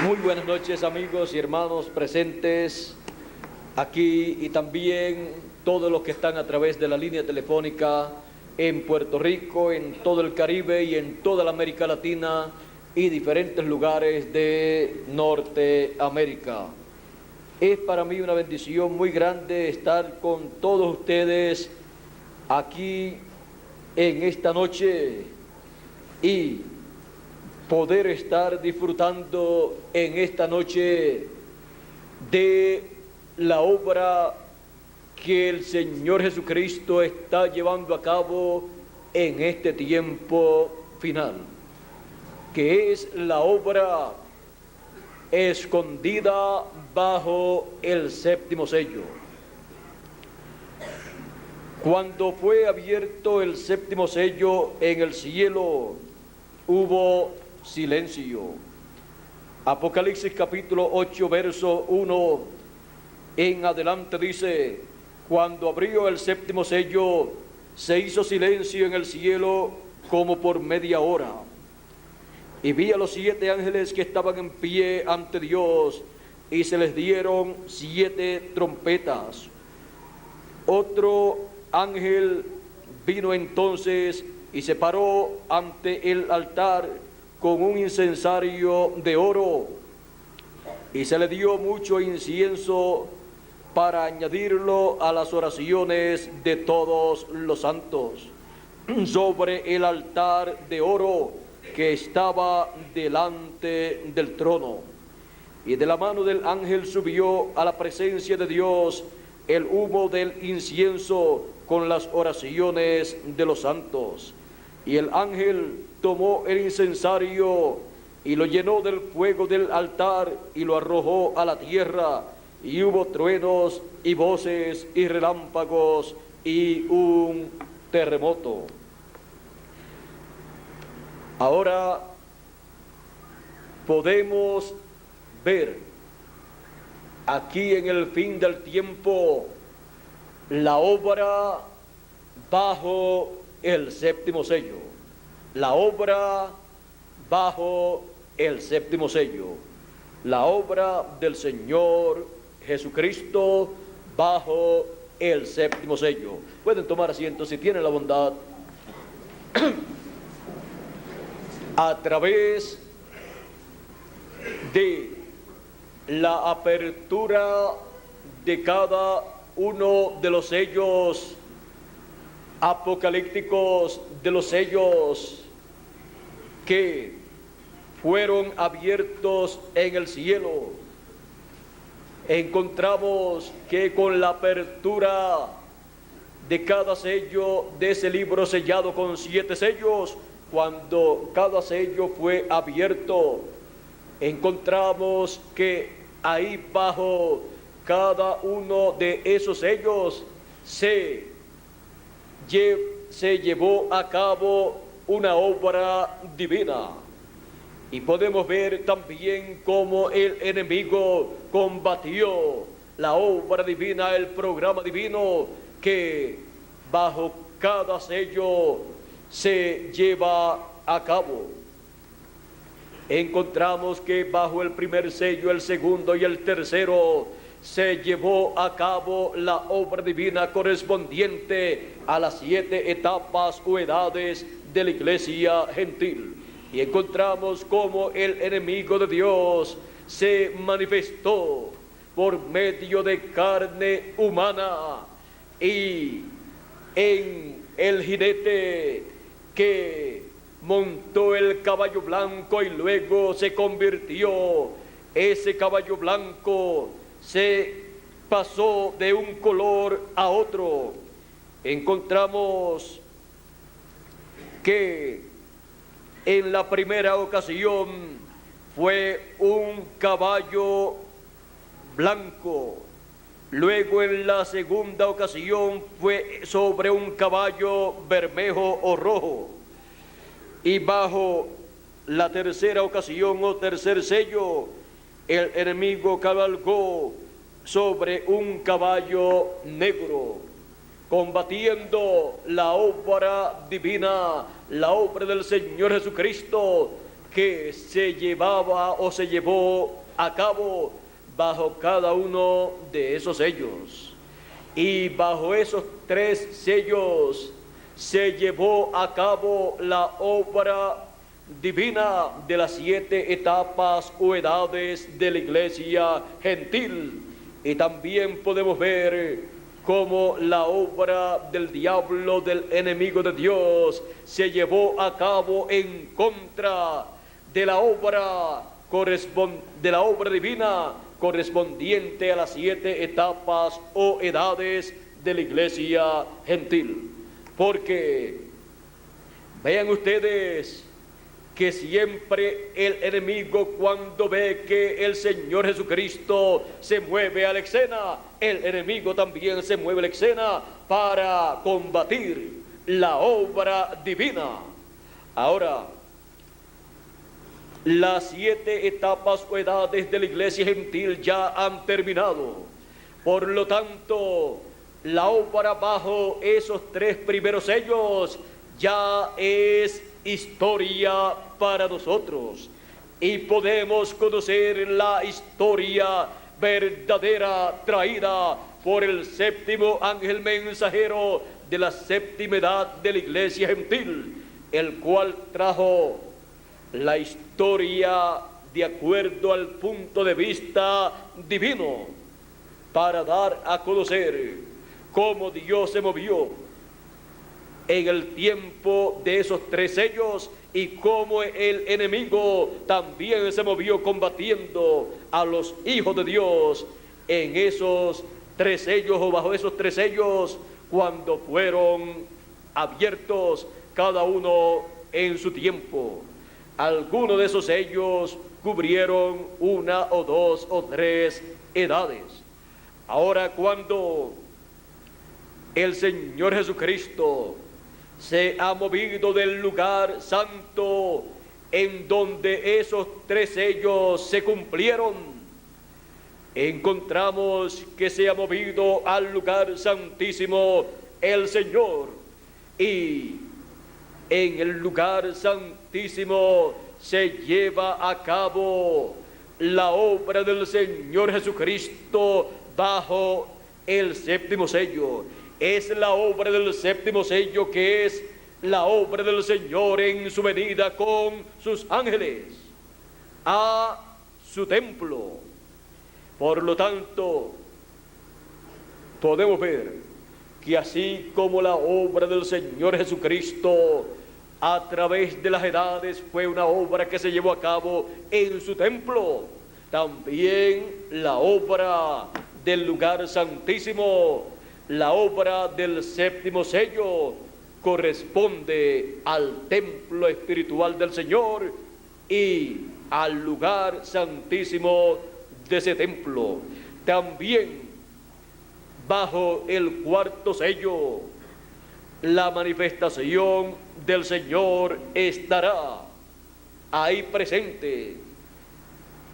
Muy buenas noches, amigos y hermanos presentes aquí y también todos los que están a través de la línea telefónica en Puerto Rico, en todo el Caribe y en toda la América Latina y diferentes lugares de Norteamérica. Es para mí una bendición muy grande estar con todos ustedes aquí en esta noche y poder estar disfrutando en esta noche de la obra que el Señor Jesucristo está llevando a cabo en este tiempo final, que es la obra escondida bajo el séptimo sello. Cuando fue abierto el séptimo sello en el cielo, hubo silencio. Apocalipsis capítulo 8, verso 1 en adelante dice: cuando abrió el séptimo sello, se hizo silencio en el cielo como por media hora. Y vi a los 7 ángeles que estaban en pie ante Dios, y se les dieron 7 trompetas. Otro ángel vino entonces y se paró ante el altar con un incensario de oro, y se le dio mucho incienso para añadirlo a las oraciones de todos los santos, sobre el altar de oro que estaba delante del trono. Y de la mano del ángel subió a la presencia de Dios el humo del incienso con las oraciones de los santos. Y el ángel tomó el incensario y lo llenó del fuego del altar y lo arrojó a la tierra, y hubo truenos y voces y relámpagos y un terremoto. Ahora podemos ver aquí en el fin del tiempo la obra bajo el séptimo sello. La obra bajo el séptimo sello. La obra del Señor Jesucristo bajo el séptimo sello. Pueden tomar asiento si tienen la bondad. A través de la apertura de cada uno de los sellos apocalípticos, de los sellos que fueron abiertos en el cielo, encontramos que con la apertura de cada sello de ese libro sellado con 7 sellos, cuando cada sello fue abierto, encontramos que ahí bajo cada uno de esos sellos se llevó a cabo una obra divina. Y podemos ver también cómo el enemigo combatió la obra divina, el programa divino que bajo cada sello se lleva a cabo. Encontramos que bajo el primer sello, el segundo y el tercero se llevó a cabo la obra divina correspondiente a las 7 etapas o edades de la iglesia gentil. Y encontramos cómo el enemigo de Dios se manifestó por medio de carne humana y en el jinete que montó el caballo blanco, y luego se convirtió ese caballo blanco, se pasó de un color a otro. Encontramos que en la primera ocasión fue un caballo blanco, luego en la segunda ocasión fue sobre un caballo bermejo o rojo, y bajo la tercera ocasión o tercer sello, el enemigo cabalgó sobre un caballo negro, combatiendo la obra divina, la obra del Señor Jesucristo que se llevaba o se llevó a cabo bajo cada uno de esos sellos. Y bajo esos 3 sellos se llevó a cabo la obra divina de las 7 etapas o edades de la iglesia gentil. Y también podemos ver cómo la obra del diablo, del enemigo de Dios, se llevó a cabo en contra de la obra divina correspondiente a las 7 etapas o edades de la iglesia gentil. Porque vean ustedes que siempre el enemigo, cuando ve que el Señor Jesucristo se mueve a la escena, el enemigo también se mueve a la escena para combatir la obra divina. Ahora, las 7 etapas o edades de la iglesia gentil ya han terminado. Por lo tanto, la obra bajo esos 3 primeros sellos ya es historia para nosotros, y podemos conocer la historia verdadera traída por el 7º ángel mensajero de la 7ª edad de la iglesia gentil, el cual trajo la historia de acuerdo al punto de vista divino, para dar a conocer cómo Dios se movió en el tiempo de esos 3 sellos y cómo el enemigo también se movió combatiendo a los hijos de Dios en esos 3 sellos o bajo esos 3 sellos, cuando fueron abiertos cada uno en su tiempo. Algunos de esos sellos cubrieron 1 o 2 o 3 edades. Ahora, cuando el Señor Jesucristo se ha movido del lugar santo en donde esos 3 sellos se cumplieron, encontramos que se ha movido al lugar santísimo el Señor, y en el lugar santísimo se lleva a cabo la obra del Señor Jesucristo bajo el 7º sello. Es la obra del 7º sello, que es la obra del Señor en su venida con sus ángeles a su templo. Por lo tanto, podemos ver que así como la obra del Señor Jesucristo a través de las edades fue una obra que se llevó a cabo en su templo, también la obra del lugar santísimo, la obra del 7º sello, corresponde al templo espiritual del Señor y al lugar santísimo de ese templo. También bajo el 4º sello, la manifestación del Señor estará ahí presente,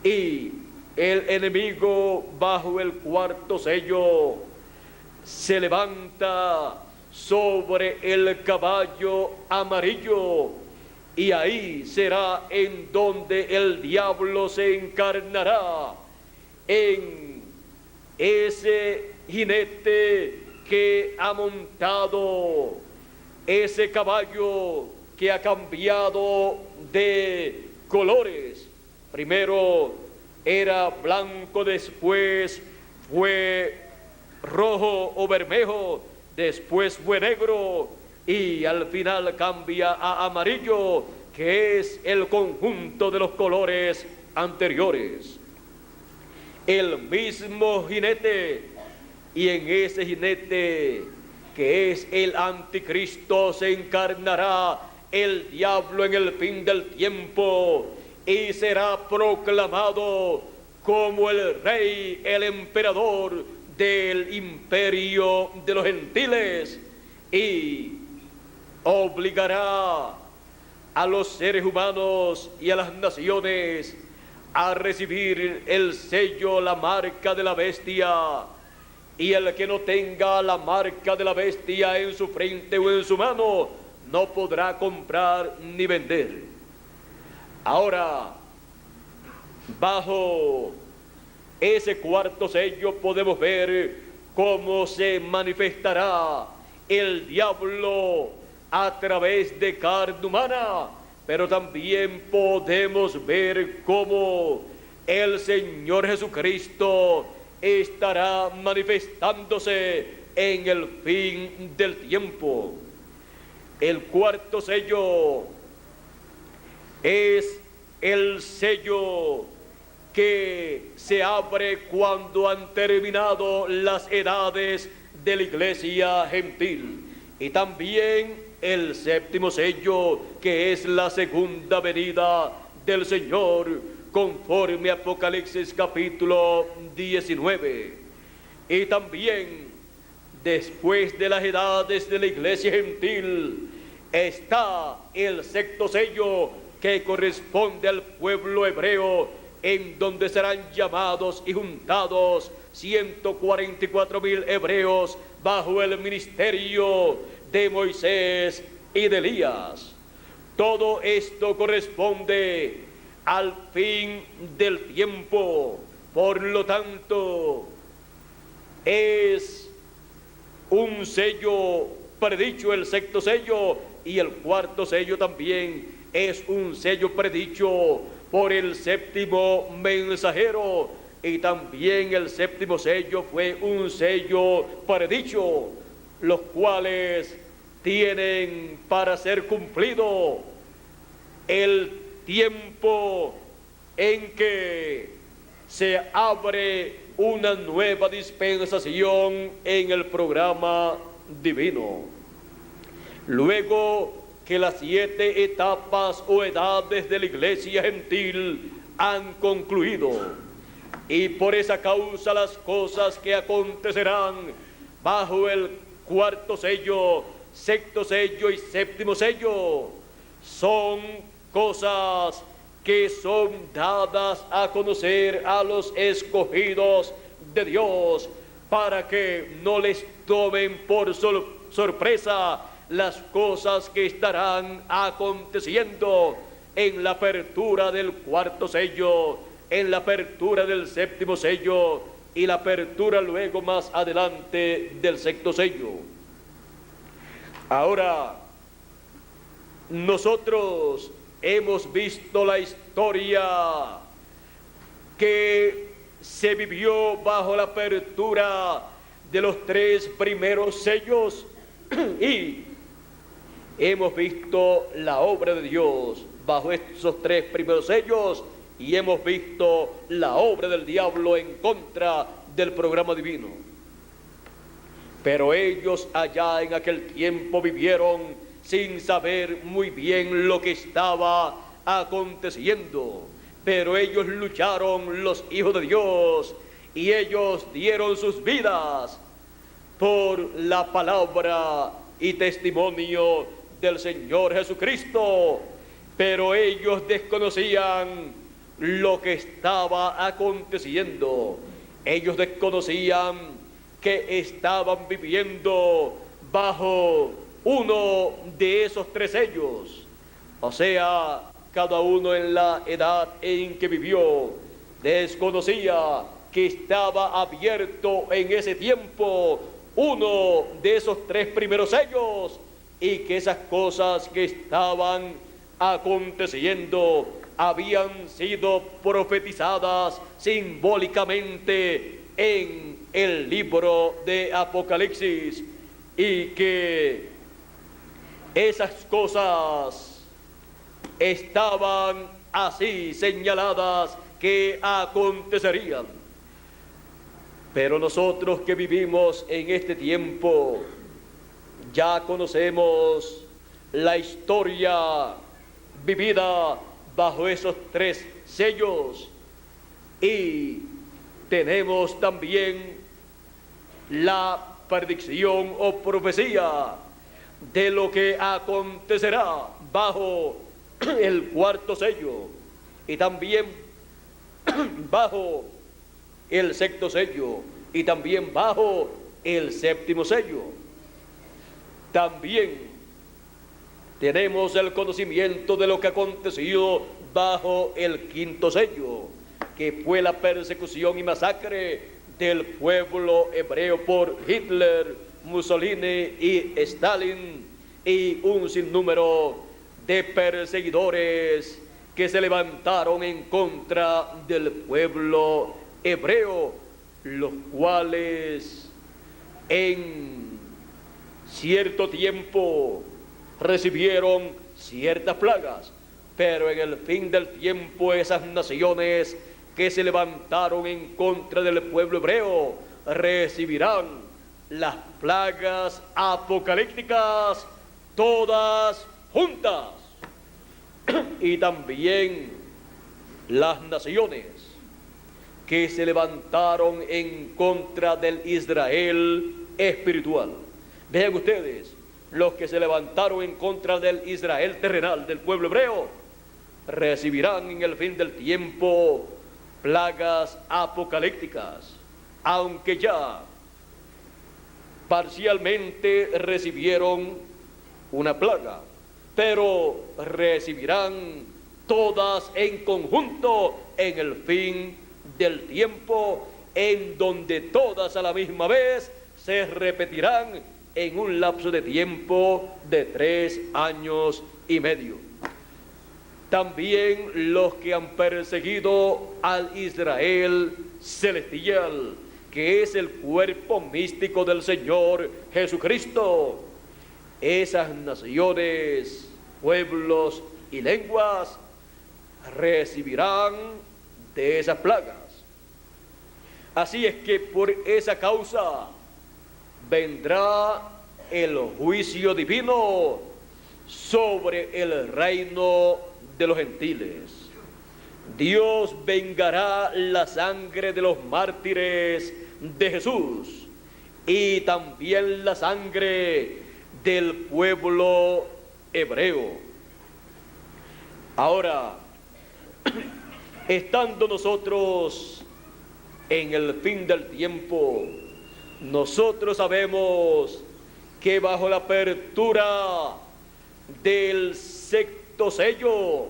y el enemigo bajo el 4º sello se levanta sobre el caballo amarillo, y ahí será en donde el diablo se encarnará en ese jinete que ha montado ese caballo que ha cambiado de colores. Primero era blanco, después fue rojo o bermejo, después fue negro y al final cambia a amarillo, que es el conjunto de los colores anteriores. El mismo jinete, y en ese jinete, que es el anticristo, se encarnará el diablo en el fin del tiempo y será proclamado como el rey, el emperador del imperio de los gentiles, y obligará a los seres humanos y a las naciones a recibir el sello, la marca de la bestia, y el que no tenga la marca de la bestia en su frente o en su mano no podrá comprar ni vender. Ahora, bajo ese cuarto sello podemos ver cómo se manifestará el diablo a través de carne humana, pero también podemos ver cómo el Señor Jesucristo estará manifestándose en el fin del tiempo. El cuarto sello es el sello que se abre cuando han terminado las edades de la iglesia gentil, y también el séptimo sello, que es la segunda venida del Señor, conforme a Apocalipsis capítulo 19. Y también, después de las edades de la iglesia gentil, está el sexto sello, que corresponde al pueblo hebreo, en donde serán llamados y juntados 144,000 hebreos bajo el ministerio de Moisés y de Elías. Todo esto corresponde al fin del tiempo. Por lo tanto, es un sello predicho, el sexto sello, y el cuarto sello también es un sello predicho por el séptimo mensajero, y también el séptimo sello fue un sello predicho, los cuales tienen para ser cumplido el tiempo en que se abre una nueva dispensación en el programa divino. Luego que las 7 etapas o edades de la iglesia gentil han concluido, y por esa causa las cosas que acontecerán bajo el cuarto sello, sexto sello y séptimo sello son cosas que son dadas a conocer a los escogidos de Dios, para que no les tomen por sorpresa las cosas que estarán aconteciendo en la apertura del cuarto sello, en la apertura del séptimo sello y la apertura luego más adelante del sexto sello. Ahora, nosotros hemos visto la historia que se vivió bajo la apertura de los 3 primeros sellos y hemos visto la obra de Dios bajo esos 3 primeros sellos, y hemos visto la obra del diablo en contra del programa divino. Pero ellos allá en aquel tiempo vivieron sin saber muy bien lo que estaba aconteciendo, pero ellos lucharon, los hijos de Dios, y ellos dieron sus vidas por la palabra y testimonio del Señor Jesucristo, pero ellos desconocían lo que estaba aconteciendo. Ellos desconocían que estaban viviendo bajo uno de esos 3 sellos, o sea, cada uno en la edad en que vivió, desconocía que estaba abierto en ese tiempo uno de esos 3 primeros sellos, y que esas cosas que estaban aconteciendo habían sido profetizadas simbólicamente en el libro de Apocalipsis, y que esas cosas estaban así señaladas que acontecerían. Pero nosotros que vivimos en este tiempo ya conocemos la historia vivida bajo esos 3 sellos, y tenemos también la predicción o profecía de lo que acontecerá bajo el cuarto sello, y también bajo el sexto sello, y también bajo el séptimo sello. También tenemos el conocimiento de lo que aconteció bajo el quinto sello, que fue la persecución y masacre del pueblo hebreo por Hitler, Mussolini y Stalin, y un sinnúmero de perseguidores que se levantaron en contra del pueblo hebreo, los cuales en cierto tiempo recibieron ciertas plagas, pero en el fin del tiempo esas naciones que se levantaron en contra del pueblo hebreo recibirán las plagas apocalípticas todas juntas. Y también las naciones que se levantaron en contra del Israel espiritual. Vean ustedes, los que se levantaron en contra del Israel terrenal, del pueblo hebreo, recibirán en el fin del tiempo plagas apocalípticas, aunque ya parcialmente recibieron una plaga, pero recibirán todas en conjunto en el fin del tiempo, en donde todas a la misma vez se repetirán en un lapso de tiempo de 3 años y medio. También los que han perseguido al Israel celestial, que es el cuerpo místico del Señor Jesucristo, esas naciones, pueblos y lenguas recibirán de esas plagas. Así es que por esa causa vendrá el juicio divino sobre el reino de los gentiles. Dios vengará la sangre de los mártires de Jesús y también la sangre del pueblo hebreo. Ahora, estando nosotros en el fin del tiempo, nosotros sabemos que bajo la apertura del sexto sello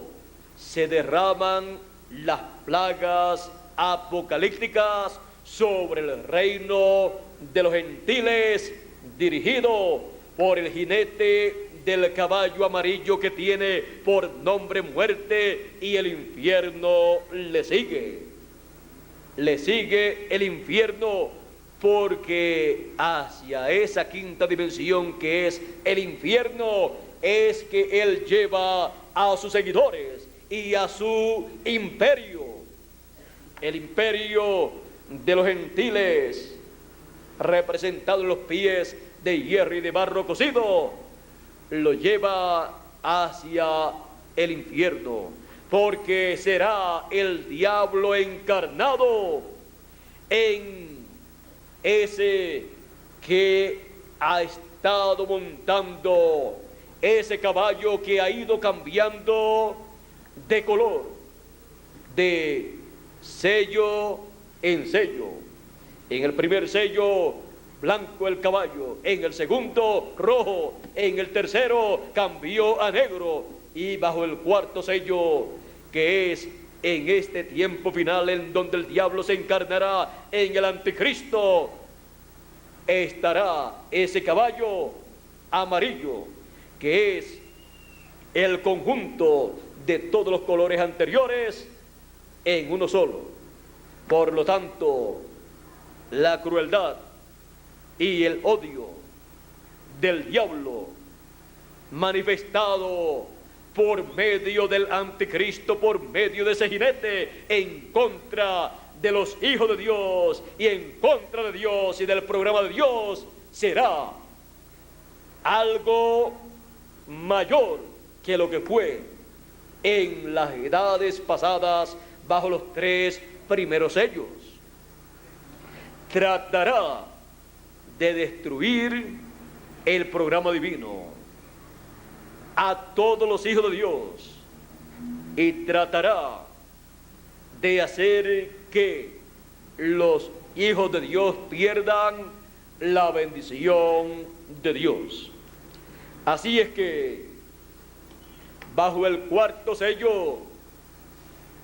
se derraman las plagas apocalípticas sobre el reino de los gentiles, dirigido por el jinete del caballo amarillo, que tiene por nombre muerte, y el infierno le sigue. Le sigue el infierno, porque hacia esa quinta dimensión que es el infierno es que él lleva a sus seguidores y a su imperio. El imperio de los gentiles, representado en los pies de hierro y de barro cocido, lo lleva hacia el infierno, porque será el diablo encarnado en ese que ha estado montando ese caballo, que ha ido cambiando de color, de sello en sello. En el primer sello, blanco el caballo; en el segundo, rojo; en el tercero, cambió a negro; y bajo el cuarto sello, que es en este tiempo final, en donde el diablo se encarnará en el anticristo, estará ese caballo amarillo, que es el conjunto de todos los colores anteriores en uno solo. Por lo tanto, la crueldad y el odio del diablo, manifestado por medio del anticristo, por medio de ese jinete, en contra de los hijos de Dios y en contra de Dios y del programa de Dios, será algo mayor que lo que fue en las edades pasadas bajo los 3 primeros sellos. Tratará de destruir el programa divino a todos los hijos de Dios, y tratará de hacer que los hijos de Dios pierdan la bendición de Dios. Así es que bajo el cuarto sello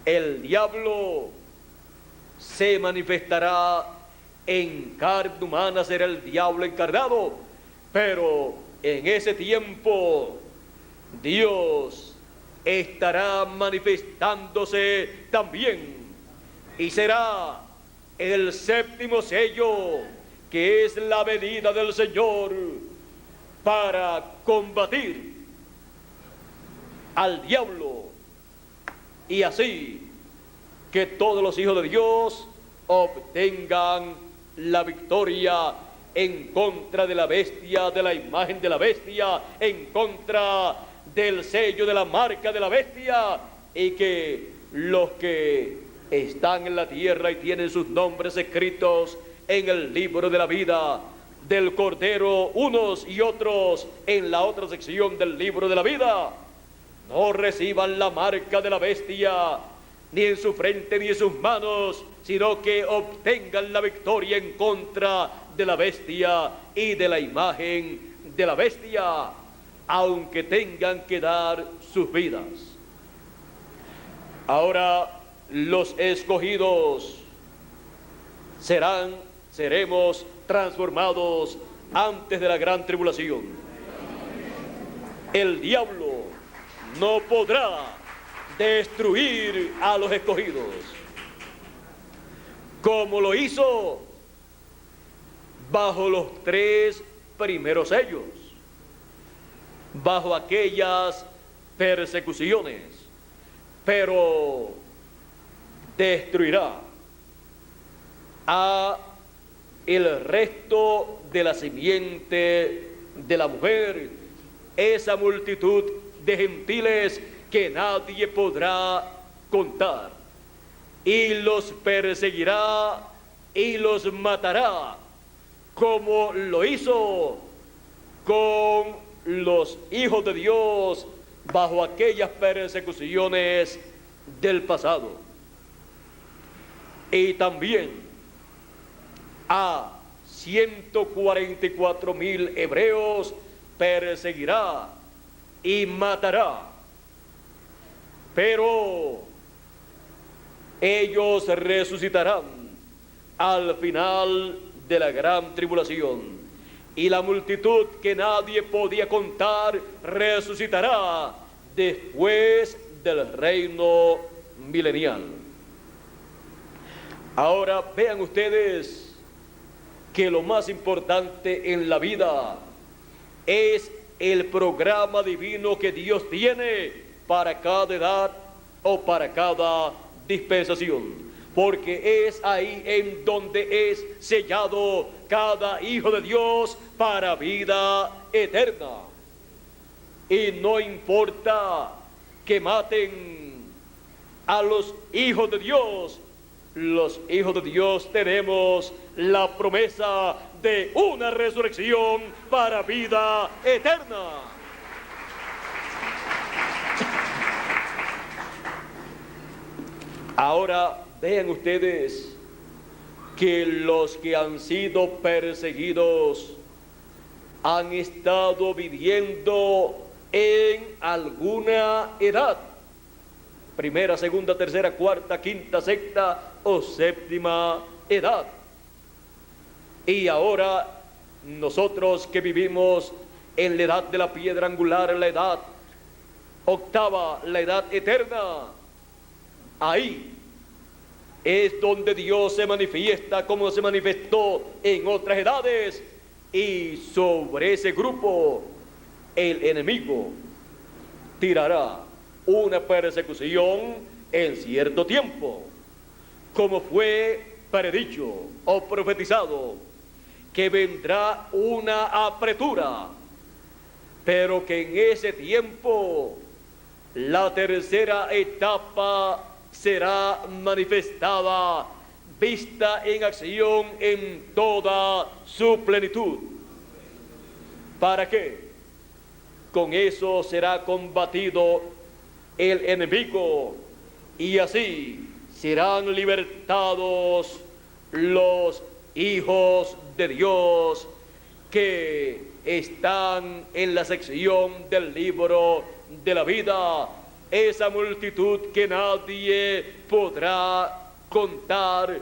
El diablo se manifestará en carne humana, será el diablo encarnado, pero en ese tiempo Dios estará manifestándose también, y será el séptimo sello, que es la venida del Señor para combatir al diablo, y así que todos los hijos de Dios obtengan la victoria en contra de la bestia, de la imagen de la bestia, en contra del sello, de la marca de la bestia, y que los que están en la tierra y tienen sus nombres escritos en el libro de la vida del Cordero, unos y otros en la otra sección del libro de la vida, no reciban la marca de la bestia, ni en su frente ni en sus manos, sino que obtengan la victoria en contra de la bestia y de la imagen de la bestia, aunque tengan que dar sus vidas. Ahora, los escogidos seremos transformados antes de la gran tribulación. El diablo no podrá destruir a los escogidos, como lo hizo bajo los 3 primeros sellos, bajo aquellas persecuciones, pero destruirá a el resto de la simiente de la mujer, esa multitud de gentiles que nadie podrá contar, y los perseguirá y los matará, como lo hizo con los hijos de Dios bajo aquellas persecuciones del pasado. Y también a 144,000 hebreos perseguirá y matará, pero ellos resucitarán al final de la gran tribulación, y la multitud que nadie podía contar resucitará después del reino milenial. Ahora vean ustedes que lo más importante en la vida es el programa divino que Dios tiene para cada edad o para cada dispensación, porque es ahí en donde es sellado cada hijo de Dios para vida eterna. Y no importa que maten a los hijos de Dios, los hijos de Dios tenemos la promesa de una resurrección para vida eterna. Ahora vean ustedes que los que han sido perseguidos han estado viviendo en alguna edad, primera, segunda, tercera, cuarta, quinta, sexta o séptima edad. Y ahora nosotros que vivimos en la edad de la piedra angular, la edad octava, la edad eterna, ahí es donde Dios se manifiesta como se manifestó en otras edades, y sobre ese grupo el enemigo tirará una persecución en cierto tiempo, como fue predicho o profetizado, que vendrá una apretura, pero que en ese tiempo la tercera etapa será manifestada, vista en acción en toda su plenitud. ¿Para qué? Con eso será combatido el enemigo, y así serán libertados los hijos de Dios que están en la sección del libro de la vida, esa multitud que nadie podrá contar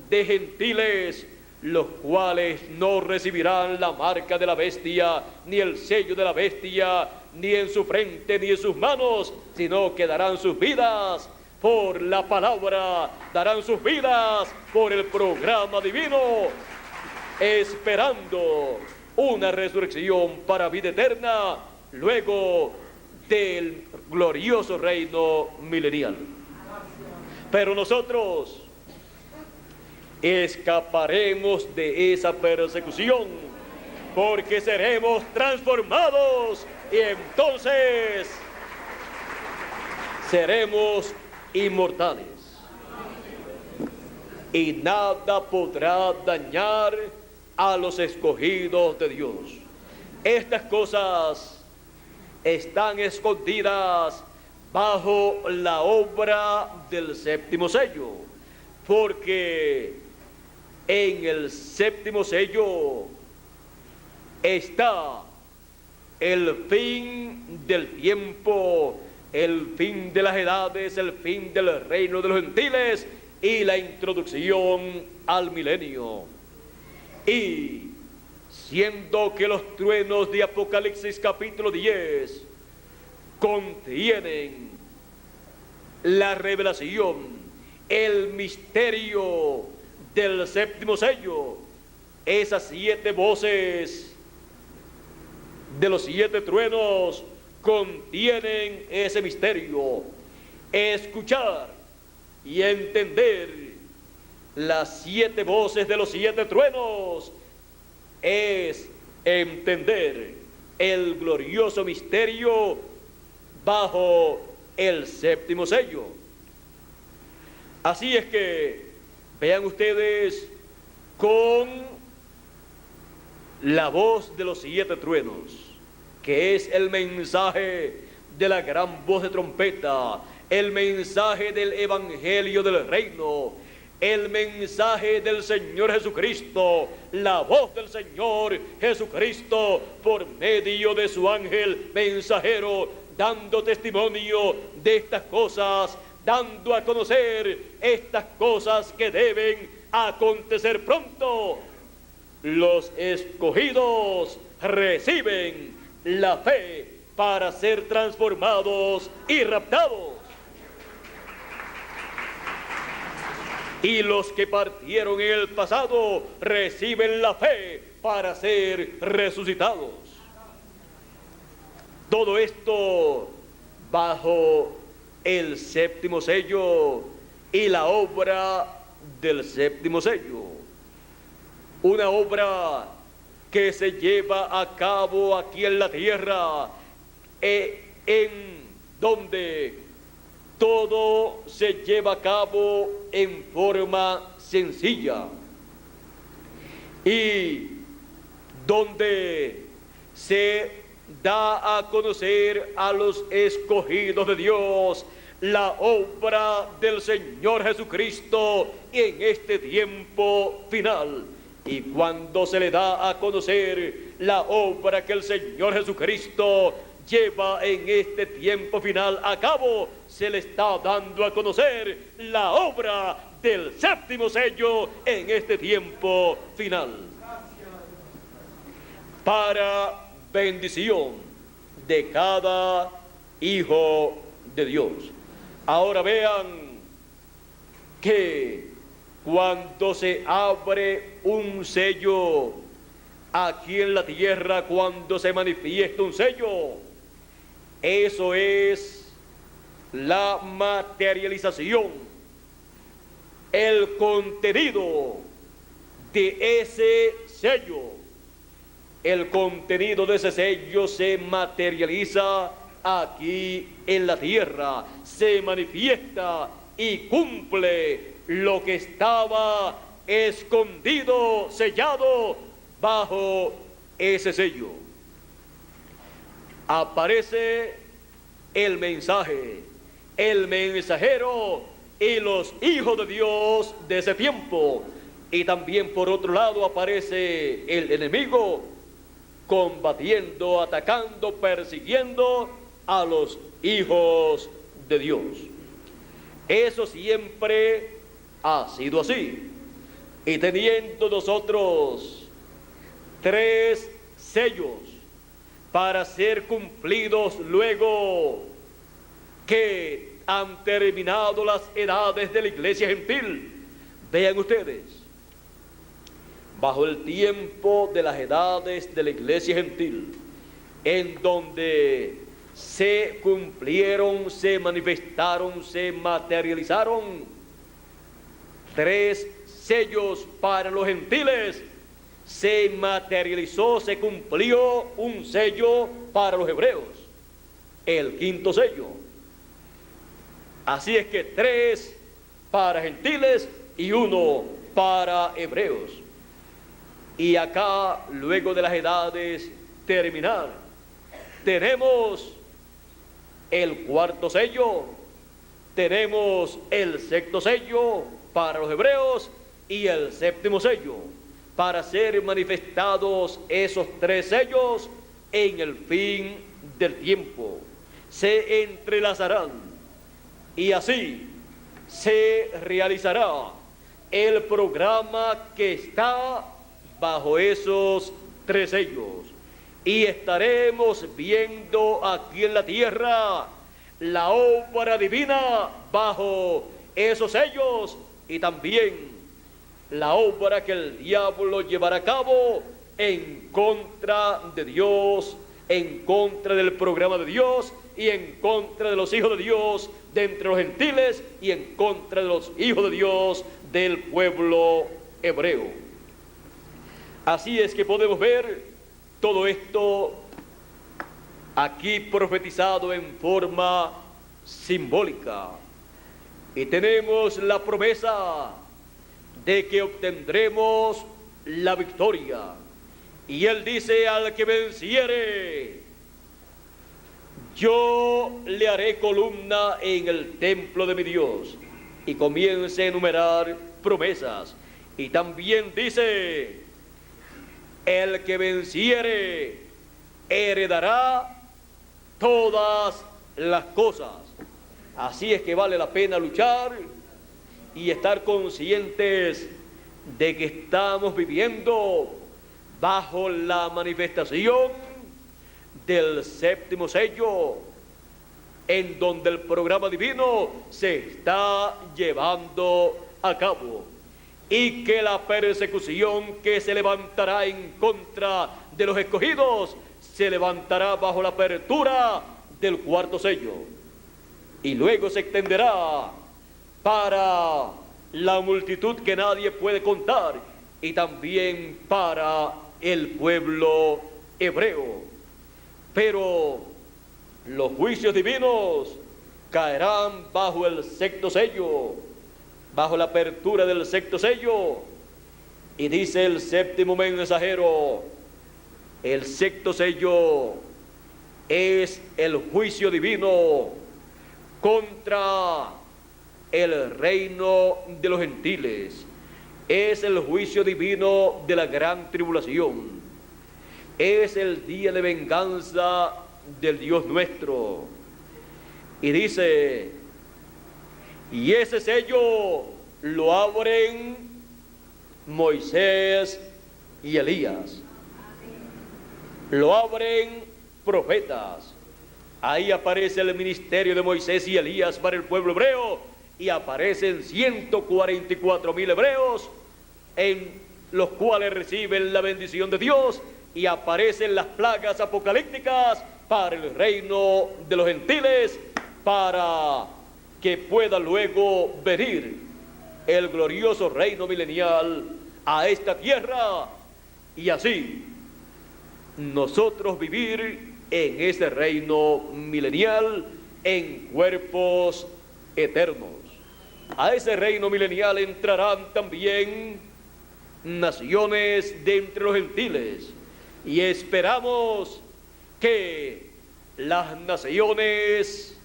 de gentiles, los cuales no recibirán la marca de la bestia, ni el sello de la bestia, ni en su frente, ni en sus manos, sino que darán sus vidas por la palabra, darán sus vidas por el programa divino, esperando una resurrección para vida eterna, luego del glorioso reino milenial. Pero nosotros escaparemos de esa persecución, porque seremos transformados y entonces seremos inmortales. Y nada podrá dañar a los escogidos de Dios. Estas cosas están escondidas bajo la obra del séptimo sello, porque en el séptimo sello está el fin del tiempo, el fin de las edades, el fin del reino de los gentiles y la introducción al milenio. Y siendo que los truenos de Apocalipsis capítulo 10 contienen la revelación, el misterio del séptimo sello, esas 7 voces de los 7 truenos contienen ese misterio. Escuchar y entender las 7 voces de los 7 truenos es entender el glorioso misterio bajo el séptimo sello. Así es que vean ustedes con la voz de los 7 truenos, que es el mensaje de la gran voz de trompeta, el mensaje del evangelio del reino, el mensaje del Señor Jesucristo, la voz del Señor Jesucristo por medio de su ángel mensajero, dando testimonio de estas cosas, dando a conocer estas cosas que deben acontecer pronto. Los escogidos reciben la fe para ser transformados y raptados. Y los que partieron en el pasado reciben la fe para ser resucitados. Todo esto bajo el séptimo sello y la obra del séptimo sello. Una obra que se lleva a cabo aquí en la tierra, en donde todo se lleva a cabo en forma sencilla y donde se da a conocer a los escogidos de Dios la obra del Señor Jesucristo en este tiempo final. Y cuando se le da a conocer la obra que el Señor Jesucristo lleva en este tiempo final a cabo, se le está dando a conocer la obra del séptimo sello en este tiempo final, para bendición de cada hijo de Dios. Ahora vean que cuando se abre un sello aquí en la tierra, cuando se manifiesta un sello, eso es la materialización, el contenido de ese sello. El contenido de ese sello se materializa aquí en la tierra, se manifiesta y cumple lo que estaba escondido, sellado bajo ese sello. Aparece el mensaje, el mensajero y los hijos de Dios de ese tiempo. Y también por otro lado aparece el enemigo combatiendo, atacando, persiguiendo a los hijos de Dios. Eso siempre ha sido así. Y teniendo nosotros 3 sellos para ser cumplidos luego que han terminado las edades de la iglesia gentil. Vean ustedes, bajo el tiempo de las edades de la iglesia gentil, en donde se cumplieron, se manifestaron, se materializaron 3 sellos para los gentiles, se materializó, se cumplió un sello para los hebreos, el 5.º sello. Así es que 3 para gentiles y 1 para hebreos. Y acá, luego de las edades terminar, tenemos el 4.º sello, tenemos el 6.º sello para los hebreos y el 7.º sello, para ser manifestados esos 3 sellos en el fin del tiempo. Se entrelazarán y así se realizará el programa que está bajo esos 3 sellos. Y estaremos viendo aquí en la tierra la obra divina bajo esos sellos y también la obra que el diablo llevará a cabo en contra de Dios, en contra del programa de Dios y en contra de los hijos de Dios de entre los gentiles y en contra de los hijos de Dios del pueblo hebreo. Así es que podemos ver todo esto aquí profetizado en forma simbólica. Y tenemos la promesa de que obtendremos la victoria. Y él dice: al que venciere, yo le haré columna en el templo de mi Dios. Y comienza a enumerar promesas. Y también dice: el que venciere heredará todas las cosas. Así es que vale la pena luchar y estar conscientes de que estamos viviendo bajo la manifestación del 7.º sello, en donde el programa divino se está llevando a cabo, y que la persecución que se levantará en contra de los escogidos se levantará bajo la apertura del 4.º sello, y luego se extenderá para la multitud que nadie puede contar y también para el pueblo hebreo. Pero los juicios divinos caerán bajo el 6.º sello, bajo la apertura del 6.º sello. Y dice el 7.º mensajero: el 6.º sello es el juicio divino contra el reino de los gentiles, es el juicio divino de la gran tribulación, es el día de venganza del Dios nuestro. Y dice: y ese sello lo abren Moisés y Elías, lo abren profetas. Ahí aparece el ministerio de Moisés y Elías para el pueblo hebreo, y aparecen 144.000 hebreos, en los cuales reciben la bendición de Dios, y aparecen las plagas apocalípticas para el reino de los gentiles, para que pueda luego venir el glorioso reino milenial a esta tierra, y así nosotros vivir en ese reino milenial en cuerpos eternos. A ese reino milenial entrarán también naciones de entre los gentiles, y esperamos que las naciones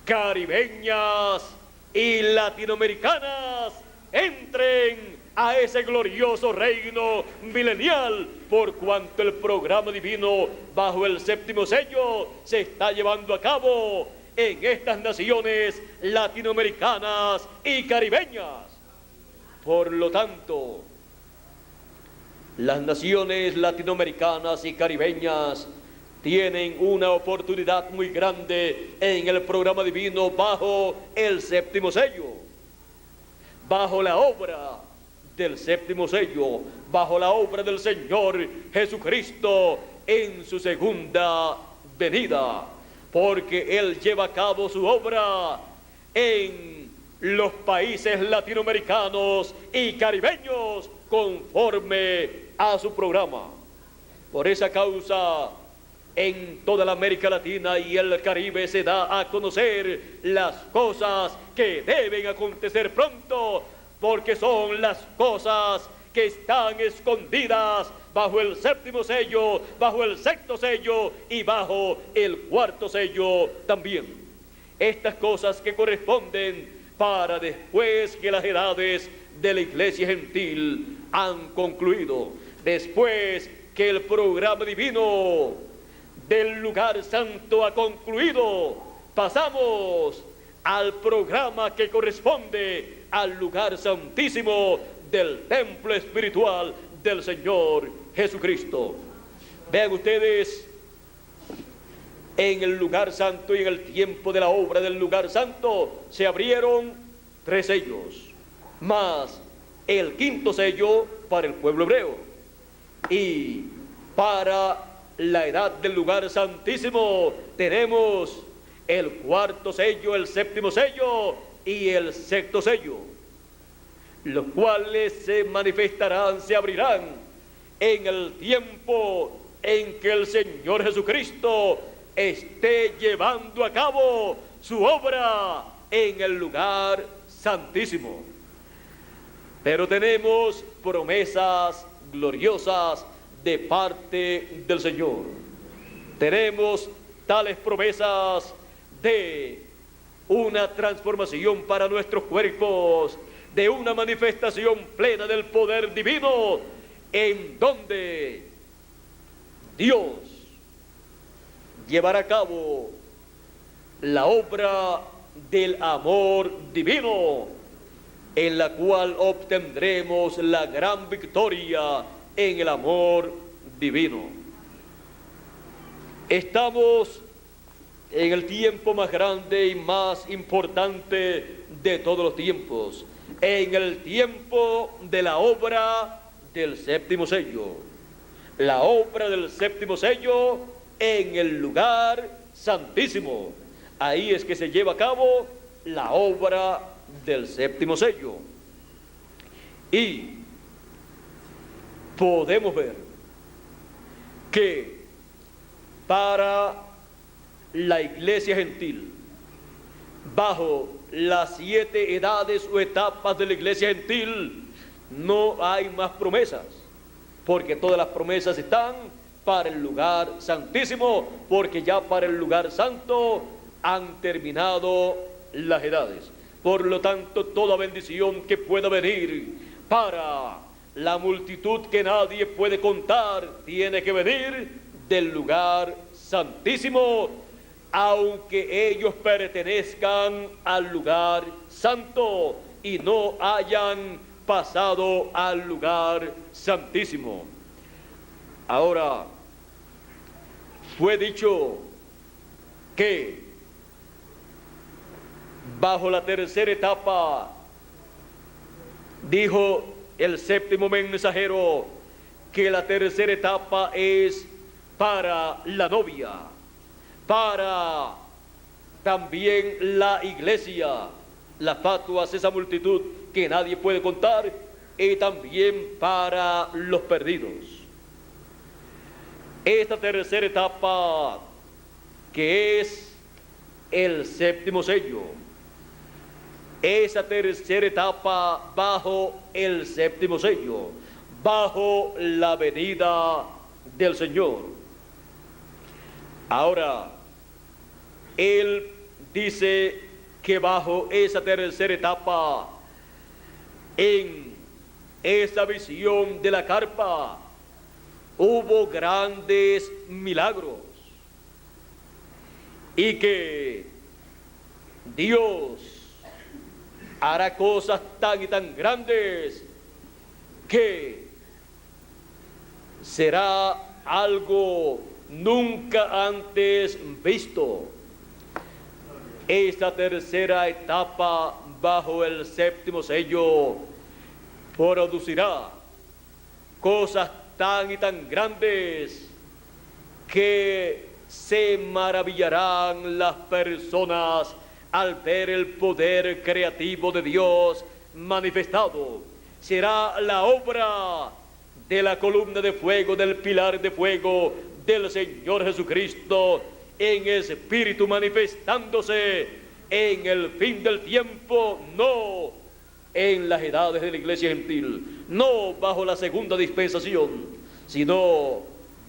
caribeñas y latinoamericanas entren a ese glorioso reino milenial, por cuanto el programa divino bajo el 7.º sello se está llevando a cabo en estas naciones latinoamericanas y caribeñas. Por lo tanto, las naciones latinoamericanas y caribeñas tienen una oportunidad muy grande en el programa divino bajo el séptimo sello, bajo la obra del séptimo sello, bajo la obra del Señor Jesucristo en su segunda venida, porque Él lleva a cabo su obra en los países latinoamericanos y caribeños conforme a su programa. Por esa causa, en toda la América Latina y el Caribe se da a conocer las cosas que deben acontecer pronto, porque son las cosas que están escondidas bajo el séptimo sello, bajo el sexto sello y bajo el cuarto sello también. Estas cosas que corresponden para después que las edades de la iglesia gentil han concluido, después que el programa divino del lugar santo ha concluido, pasamos al programa que corresponde al lugar santísimo del templo espiritual del Señor Jesucristo. Vean ustedes, en el lugar santo y en el tiempo de la obra del lugar santo se abrieron 3 sellos, más el 5.º sello para el pueblo hebreo, y para la edad del lugar santísimo tenemos el 4.º sello, el 7.º sello y el 6.º sello, los cuales se manifestarán, se abrirán en el tiempo en que el Señor Jesucristo esté llevando a cabo su obra en el lugar santísimo. Pero tenemos promesas gloriosas de parte del Señor. Tenemos tales promesas de una transformación para nuestros cuerpos, de una manifestación plena del poder divino, en donde Dios llevará a cabo la obra del amor divino, en la cual obtendremos la gran victoria en el amor divino. Estamos en el tiempo más grande y más importante de todos los tiempos, en el tiempo de la obra del 7.º sello, la obra del 7.º sello en el lugar santísimo. Ahí es que se lleva a cabo la obra del 7.º sello, y podemos ver que para la iglesia gentil, bajo las 7 edades o etapas de la iglesia gentil, no hay más promesas, porque todas las promesas están para el lugar santísimo, porque ya para el lugar santo han terminado las edades. Por lo tanto, toda bendición que pueda venir para la multitud que nadie puede contar tiene que venir del lugar santísimo, aunque ellos pertenezcan al lugar santo y no hayan pasado al lugar santísimo. Ahora, fue dicho que bajo la tercera etapa, dijo el 7.º mensajero, que la tercera etapa es para la novia, para también la iglesia, las fatuas, esa multitud que nadie puede contar, y también para los perdidos. Esta tercera etapa, que es el 7.º sello, esa tercera etapa bajo el 7.º sello, bajo la venida del Señor. Ahora, Él dice que bajo esa tercera etapa, en esa visión de la carpa, hubo grandes milagros, y que Dios hará cosas tan y tan grandes que será algo nunca antes visto. Esta tercera etapa bajo el séptimo sello producirá cosas tan y tan grandes que se maravillarán las personas al ver el poder creativo de Dios manifestado. Será la obra de la columna de fuego, del pilar de fuego del Señor Jesucristo en espíritu manifestándose en el fin del tiempo, no en las edades de la iglesia gentil, no bajo la segunda dispensación, sino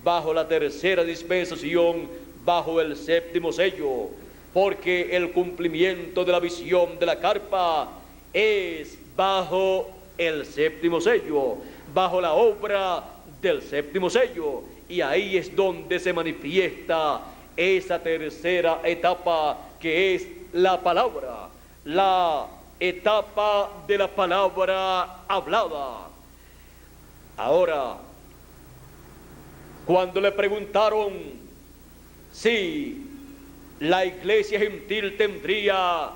bajo la tercera dispensación, bajo el séptimo sello, porque el cumplimiento de la visión de la carpa es bajo el séptimo sello, bajo la obra del séptimo sello, y ahí es donde se manifiesta esa tercera etapa que es la palabra, la etapa de la palabra hablada. Ahora, cuando le preguntaron si la iglesia gentil tendría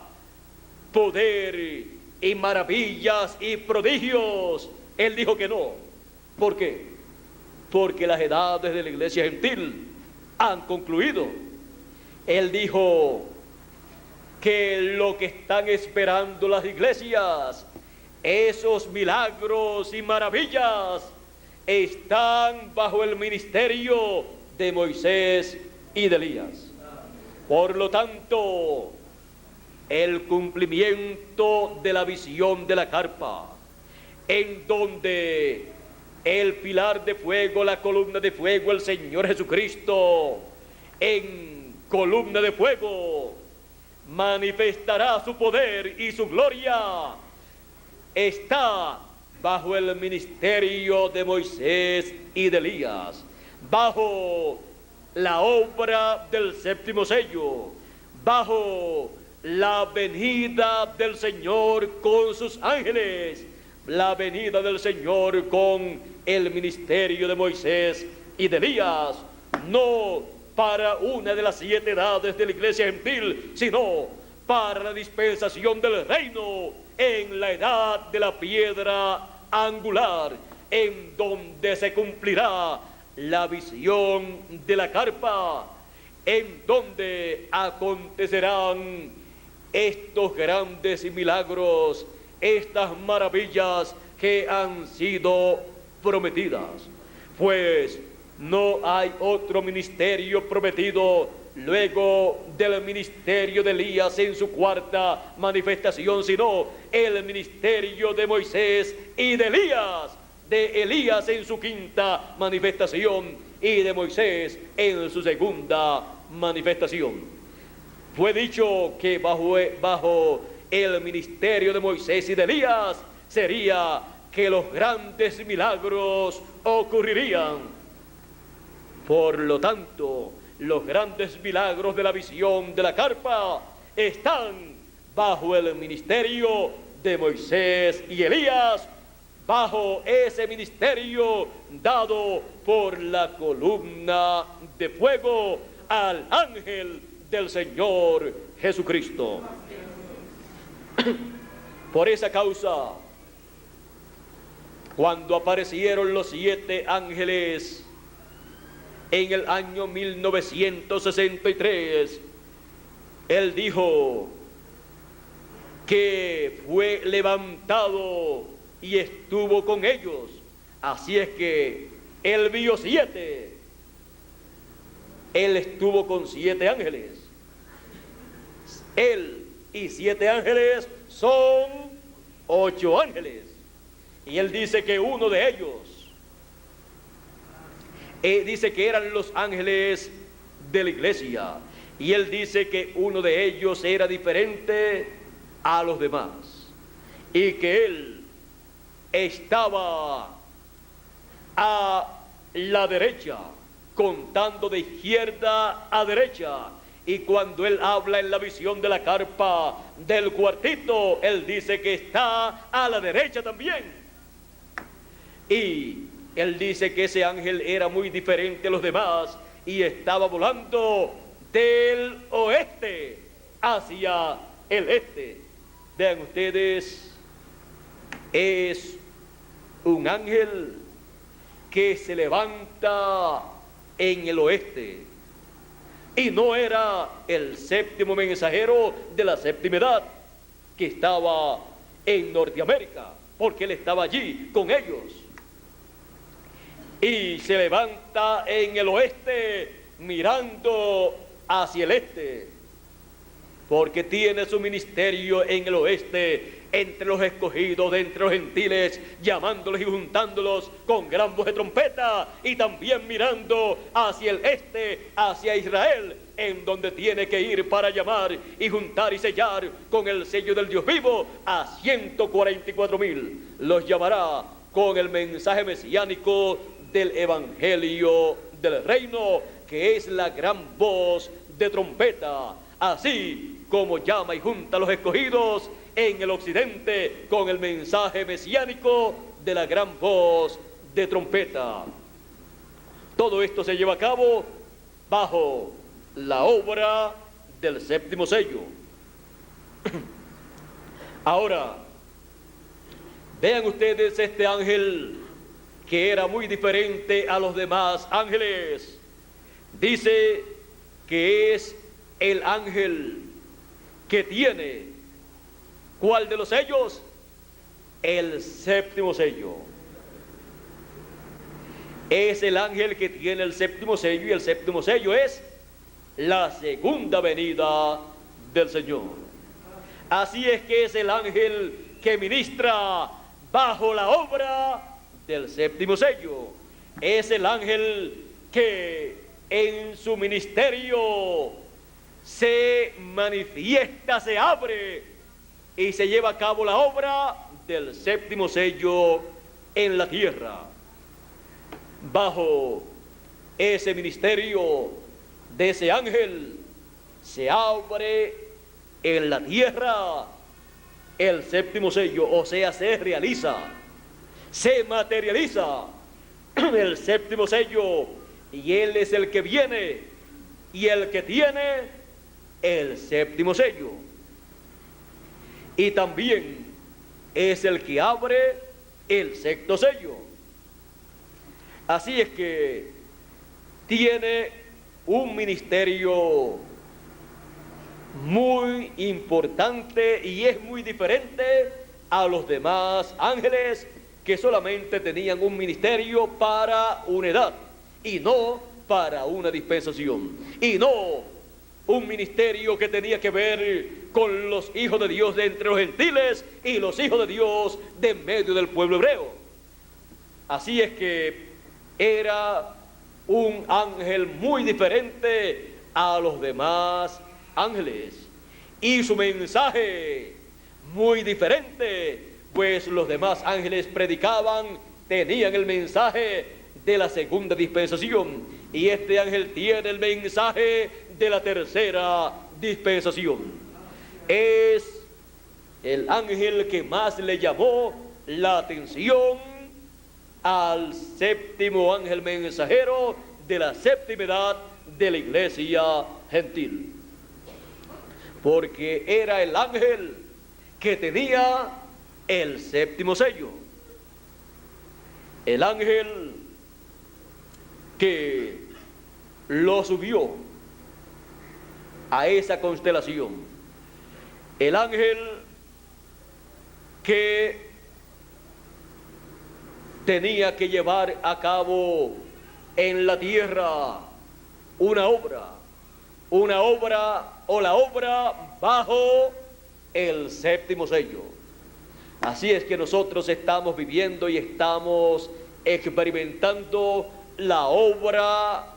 poder y maravillas y prodigios, él dijo que no. ¿Por qué? Porque las edades de la iglesia gentil han concluido. Él dijo que lo que están esperando las iglesias, esos milagros y maravillas, están bajo el ministerio de Moisés y de Elías. Por lo tanto, el cumplimiento de la visión de la carpa, en donde el pilar de fuego, la columna de fuego, el Señor Jesucristo, en columna de fuego, manifestará su poder y su gloria, está bajo el ministerio de Moisés y de Elías, bajo la obra del séptimo sello, bajo la venida del Señor con sus ángeles, la venida del Señor con el ministerio de Moisés y de Elías, no para una de las 7 edades de la iglesia gentil, sino para la dispensación del reino en la edad de la piedra angular, en donde se cumplirá la visión de la carpa, en donde acontecerán estos grandes milagros, estas maravillas que han sido prometidas. Pues no hay otro ministerio prometido luego del ministerio de Elías en su cuarta manifestación, sino el ministerio de Moisés y de Elías en su quinta manifestación y de Moisés en su segunda manifestación. Fue dicho que bajo el ministerio de Moisés y de Elías sería que los grandes milagros ocurrirían. Por lo tanto, los grandes milagros de la visión de la carpa están bajo el ministerio de Moisés y Elías, bajo ese ministerio dado por la columna de fuego al ángel del Señor Jesucristo. Por esa causa, cuando aparecieron los 7 ángeles en el año 1963, él dijo que fue levantado y estuvo con ellos. Así es que él vio 7. Él estuvo con 7 ángeles. Él y 7 ángeles son 8 ángeles. Y él dice que uno de ellos dice que eran los ángeles de la iglesia, y él dice que uno de ellos era diferente a los demás, y que él estaba a la derecha, contando de izquierda a derecha, Y cuando él habla en la visión de la carpa del cuartito, él dice que está a la derecha también. Y él dice que ese ángel era muy diferente a los demás y estaba volando del oeste hacia el este. Vean ustedes, es un ángel que se levanta en el oeste. Y no era el séptimo mensajero de la séptima edad que estaba en Norteamérica, porque él estaba allí con ellos. Y se levanta en el oeste mirando hacia el este, porque tiene su ministerio en el oeste, entre los escogidos, de entre los gentiles, llamándolos y juntándolos con gran voz de trompeta, y también mirando hacia el este, hacia Israel, en donde tiene que ir para llamar y juntar y sellar con el sello del Dios vivo a 144,000. Los llamará con el mensaje mesiánico del evangelio del reino, que es la gran voz de trompeta, así como llama y junta a los escogidos en el occidente con el mensaje mesiánico de la gran voz de trompeta. Todo esto se lleva a cabo bajo la obra del séptimo sello. Ahora, vean ustedes este ángel que era muy diferente a los demás ángeles. Dice que es el ángel que tiene, ¿cuál de los sellos? El séptimo sello. Es el ángel que tiene el séptimo sello, y el séptimo sello es la segunda venida del Señor. Así es que es el ángel que ministra bajo la obra del séptimo sello. Es el ángel que en su ministerio se manifiesta, se abre y se lleva a cabo la obra del séptimo sello en la tierra. Bajo ese ministerio de ese ángel se abre en la tierra el séptimo sello, o sea, se realiza, se materializa el séptimo sello, y él es el que viene y el que tiene el séptimo sello, y también es el que abre el sexto sello. Así es que tiene un ministerio muy importante y es muy diferente a los demás ángeles, que solamente tenían un ministerio para una edad y no para una dispensación, y no un ministerio que tenía que ver con los hijos de Dios de entre los gentiles y los hijos de Dios de en medio del pueblo hebreo. Así es que era un ángel muy diferente a los demás ángeles, y su mensaje muy diferente, pues los demás ángeles predicaban, tenían el mensaje de la segunda dispensación, y este ángel tiene el mensaje de la tercera dispensación. Es el ángel que más le llamó la atención al séptimo ángel mensajero de la séptima edad de la iglesia gentil, porque era el ángel que tenía el séptimo sello, el ángel que lo subió a esa constelación, el ángel que tenía que llevar a cabo en la tierra una obra o la obra bajo el séptimo sello. Así es que nosotros estamos viviendo y estamos experimentando la obra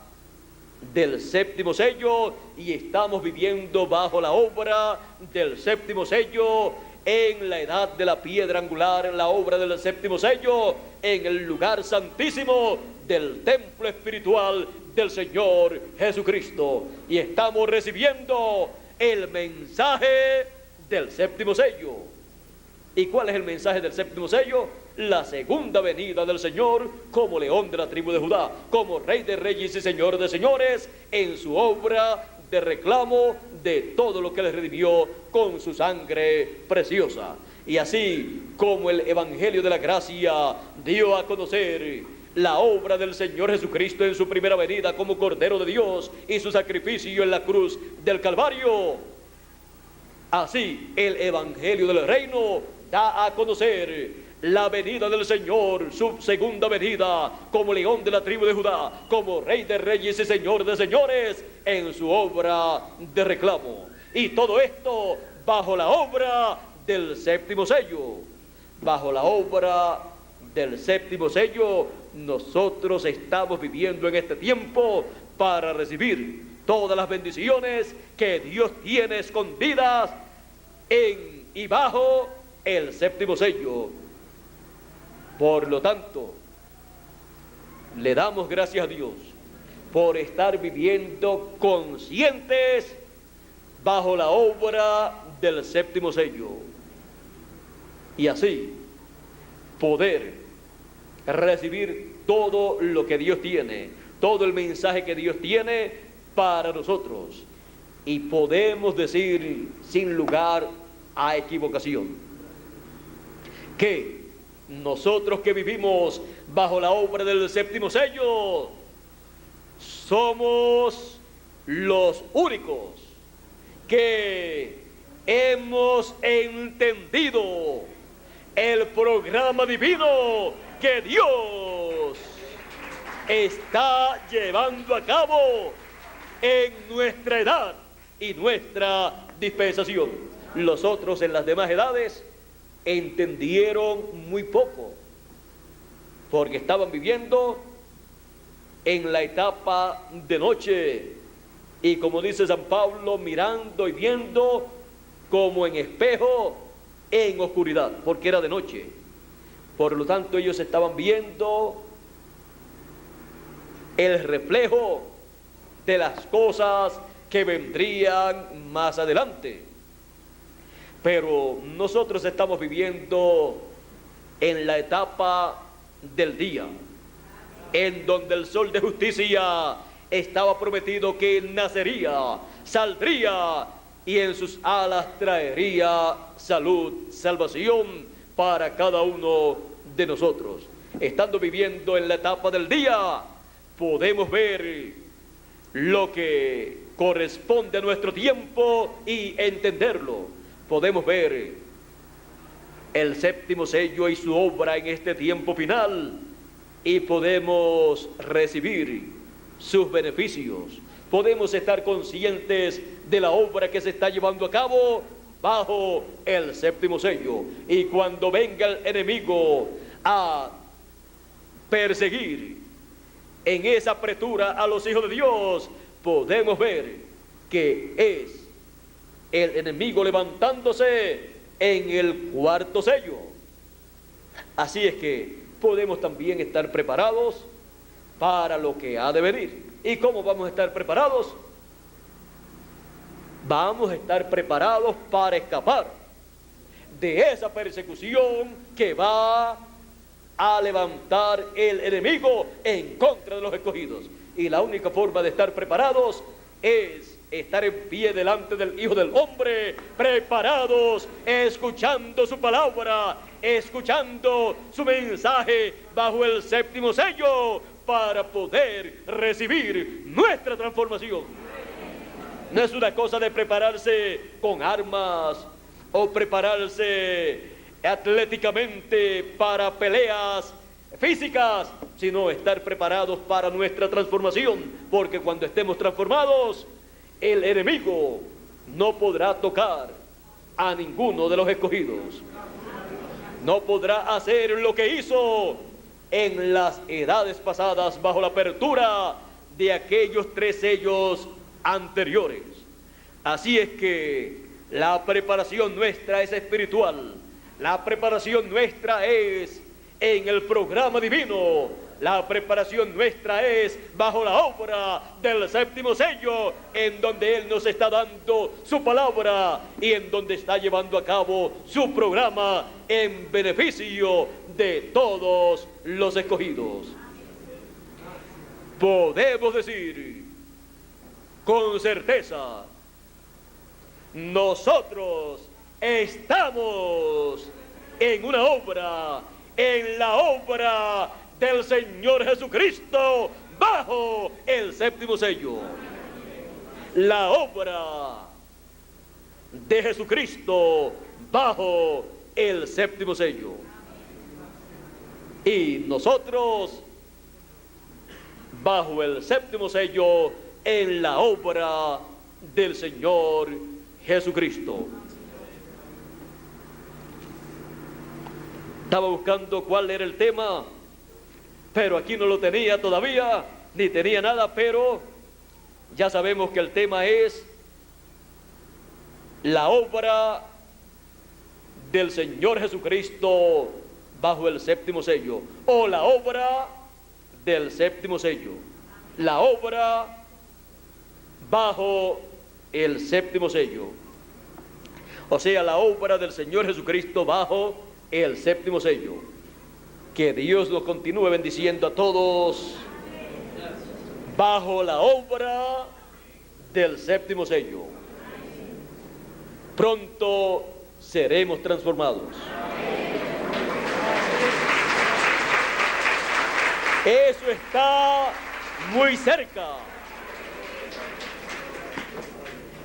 del séptimo sello, y estamos viviendo bajo la obra del séptimo sello en la edad de la piedra angular, la obra del séptimo sello en el lugar santísimo del templo espiritual del Señor Jesucristo. Y estamos recibiendo el mensaje del séptimo sello. ¿Y cuál es el mensaje del séptimo sello? La segunda venida del Señor como león de la tribu de Judá, como Rey de reyes y Señor de señores, en su obra de reclamo de todo lo que les redimió con su sangre preciosa. Y así como el Evangelio de la Gracia dio a conocer la obra del Señor Jesucristo en su primera venida como Cordero de Dios y su sacrificio en la cruz del Calvario, así el Evangelio del Reino da a conocer la venida del Señor, su segunda venida como león de la tribu de Judá, como Rey de reyes y Señor de señores, en su obra de reclamo. Y todo esto bajo la obra del séptimo sello. Bajo la obra del séptimo sello, nosotros estamos viviendo en este tiempo para recibir todas las bendiciones que Dios tiene escondidas en y bajo el séptimo sello. Por lo tanto, le damos gracias a Dios por estar viviendo conscientes bajo la obra del séptimo sello, y así poder recibir todo lo que Dios tiene, todo el mensaje que Dios tiene para nosotros, y podemos decir sin lugar a equivocación que nosotros que vivimos bajo la obra del séptimo sello somos los únicos que hemos entendido el programa divino que Dios está llevando a cabo en nuestra edad y nuestra dispensación. Los otros en las demás edades entendieron muy poco, porque estaban viviendo en la etapa de noche, y como dice San Pablo, mirando y viendo como en espejo en oscuridad, porque era de noche. Por lo tanto, ellos estaban viendo el reflejo de las cosas que vendrían más adelante. Pero nosotros estamos viviendo en la etapa del día, en donde el sol de justicia estaba prometido que nacería, saldría y en sus alas traería salud, salvación para cada uno de nosotros. Estando viviendo en la etapa del día, podemos ver lo que corresponde a nuestro tiempo y entenderlo. Podemos ver el séptimo sello y su obra en este tiempo final, y podemos recibir sus beneficios. Podemos estar conscientes de la obra que se está llevando a cabo bajo el séptimo sello. Y cuando venga el enemigo a perseguir en esa apretura a los hijos de Dios, podemos ver que es el enemigo levantándose en el cuarto sello. Así es que podemos también estar preparados para lo que ha de venir. ¿Y cómo vamos a estar preparados? Vamos a estar preparados para escapar de esa persecución que va a levantar el enemigo en contra de los escogidos. Y la única forma de estar preparados es estar en pie delante del Hijo del Hombre, preparados, escuchando su palabra, escuchando su mensaje bajo el séptimo sello, para poder recibir nuestra transformación. No es una cosa de prepararse con armas o prepararse atléticamente para peleas físicas, sino estar preparados para nuestra transformación, porque cuando estemos transformados, el enemigo no podrá tocar a ninguno de los escogidos. No podrá hacer lo que hizo en las edades pasadas bajo la apertura de aquellos 3 sellos anteriores. Así es que la preparación nuestra es espiritual. La preparación nuestra es en el programa divino La preparación nuestra es bajo la obra del séptimo sello, en donde Él nos está dando su palabra y en donde está llevando a cabo su programa en beneficio de todos los escogidos. Podemos decir con certeza, nosotros estamos en una obra, en la obra del Señor Jesucristo, bajo el séptimo sello. La obra de Jesucristo bajo el séptimo sello. Y nosotros bajo el séptimo sello en la obra del Señor Jesucristo. Estaba buscando cuál era el tema, pero aquí no lo tenía todavía, ni tenía nada, pero ya sabemos que el tema es la obra del Señor Jesucristo bajo el séptimo sello, o la obra del séptimo sello, la obra bajo el séptimo sello, o sea, la obra del Señor Jesucristo bajo el séptimo sello. Que Dios los continúe bendiciendo a todos bajo la obra del séptimo sello. Pronto seremos transformados. Eso está muy cerca.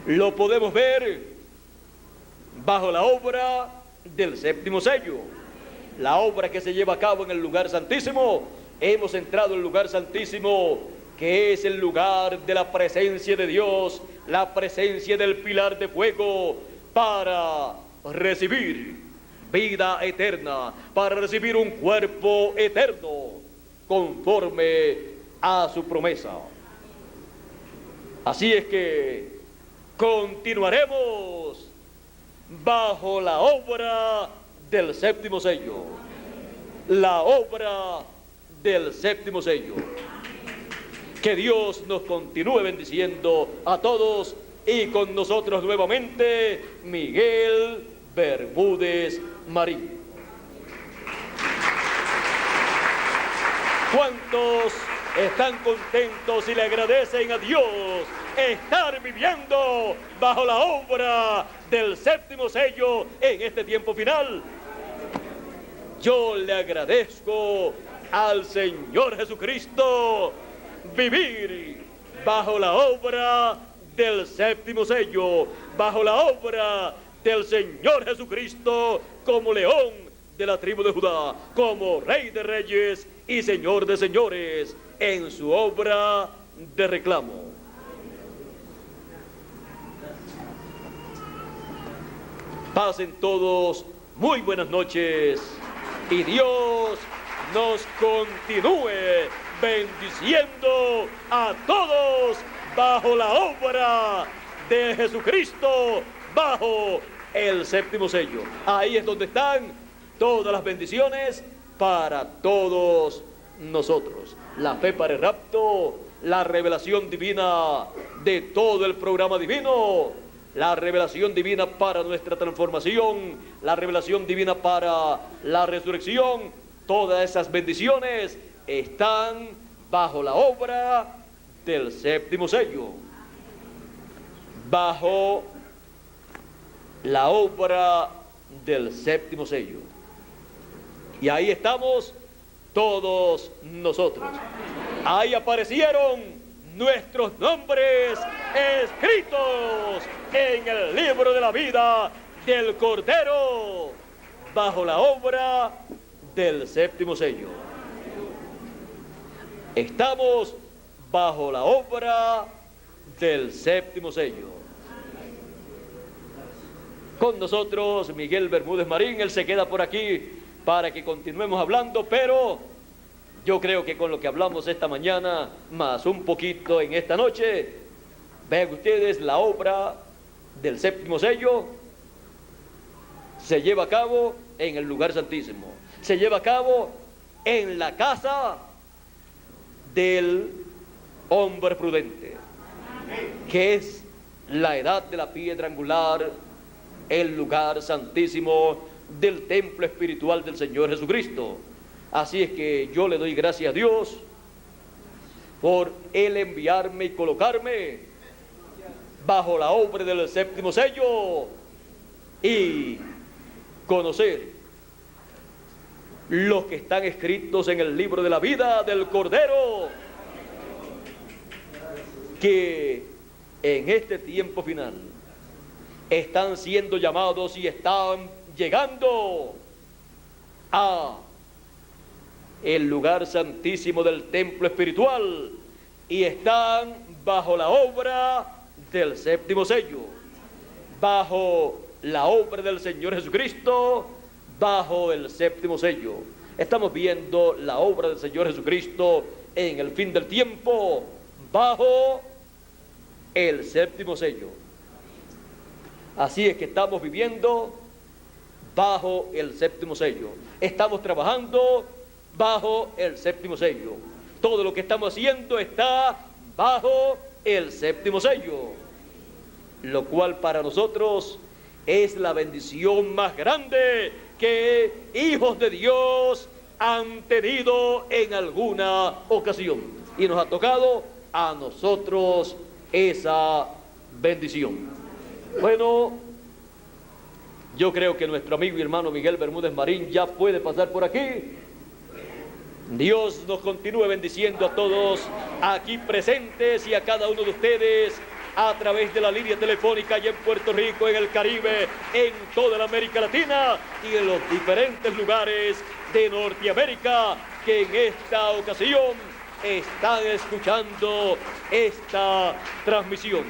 Lo podemos ver bajo la obra del séptimo sello. La obra que se lleva a cabo en el lugar santísimo. Hemos entrado en el lugar santísimo, que es el lugar de la presencia de Dios, la presencia del pilar de fuego, para recibir vida eterna, para recibir un cuerpo eterno, conforme a su promesa. Así es que continuaremos bajo la obra del séptimo sello, la obra del séptimo sello. Que Dios nos continúe bendiciendo a todos, y con nosotros nuevamente Miguel Bermúdez Marín. ¿Cuántos están contentos y le agradecen a Dios estar viviendo bajo la obra del séptimo sello en este tiempo final? Yo le agradezco al Señor Jesucristo vivir bajo la obra del séptimo sello, bajo la obra del Señor Jesucristo, como león de la tribu de Judá, como Rey de reyes y Señor de señores, en su obra de reclamo. Pasen todos muy buenas noches, y Dios nos continúe bendiciendo a todos bajo la obra de Jesucristo, bajo el séptimo sello. Ahí es donde están todas las bendiciones para todos nosotros. La fe para el rapto, la revelación divina de todo el programa divino, la revelación divina para nuestra transformación, la revelación divina para la resurrección. Todas esas bendiciones están bajo la obra del séptimo sello, bajo la obra del séptimo sello. Y ahí estamos todos nosotros. Ahí aparecieron nuestros nombres escritos en el libro de la vida del Cordero, bajo la obra del séptimo sello. Estamos bajo la obra del séptimo sello. Con nosotros Miguel Bermúdez Marín. Él se queda por aquí para que continuemos hablando, pero yo creo que con lo que hablamos esta mañana, más un poquito en esta noche, vean ustedes, la obra del séptimo sello se lleva a cabo en el lugar santísimo, se lleva a cabo en la casa del hombre prudente, que es la edad de la piedra angular, el lugar santísimo del templo espiritual del Señor Jesucristo. Así es que yo le doy gracias a Dios por Él enviarme y colocarme bajo la obra del séptimo sello y conocer los que están escritos en el libro de la vida del Cordero, que en este tiempo final están siendo llamados y están llegando a el lugar santísimo del templo espiritual y están bajo la obra del séptimo sello, bajo la obra del Señor Jesucristo, bajo el séptimo sello. Estamos viendo la obra del Señor Jesucristo en el fin del tiempo, bajo el séptimo sello. Así es que estamos viviendo bajo el séptimo sello. Estamos trabajando bajo el séptimo sello. Todo lo que estamos haciendo está bajo el séptimo sello, lo cual para nosotros es la bendición más grande que hijos de Dios han tenido en alguna ocasión, y nos ha tocado a nosotros esa bendición. Bueno, yo creo que nuestro amigo y hermano Miguel Bermúdez Marín ya puede pasar por aquí. Dios nos continúe bendiciendo a todos aquí presentes y a cada uno de ustedes a través de la línea telefónica allá en Puerto Rico, en el Caribe, en toda la América Latina y en los diferentes lugares de Norteamérica que en esta ocasión están escuchando esta transmisión.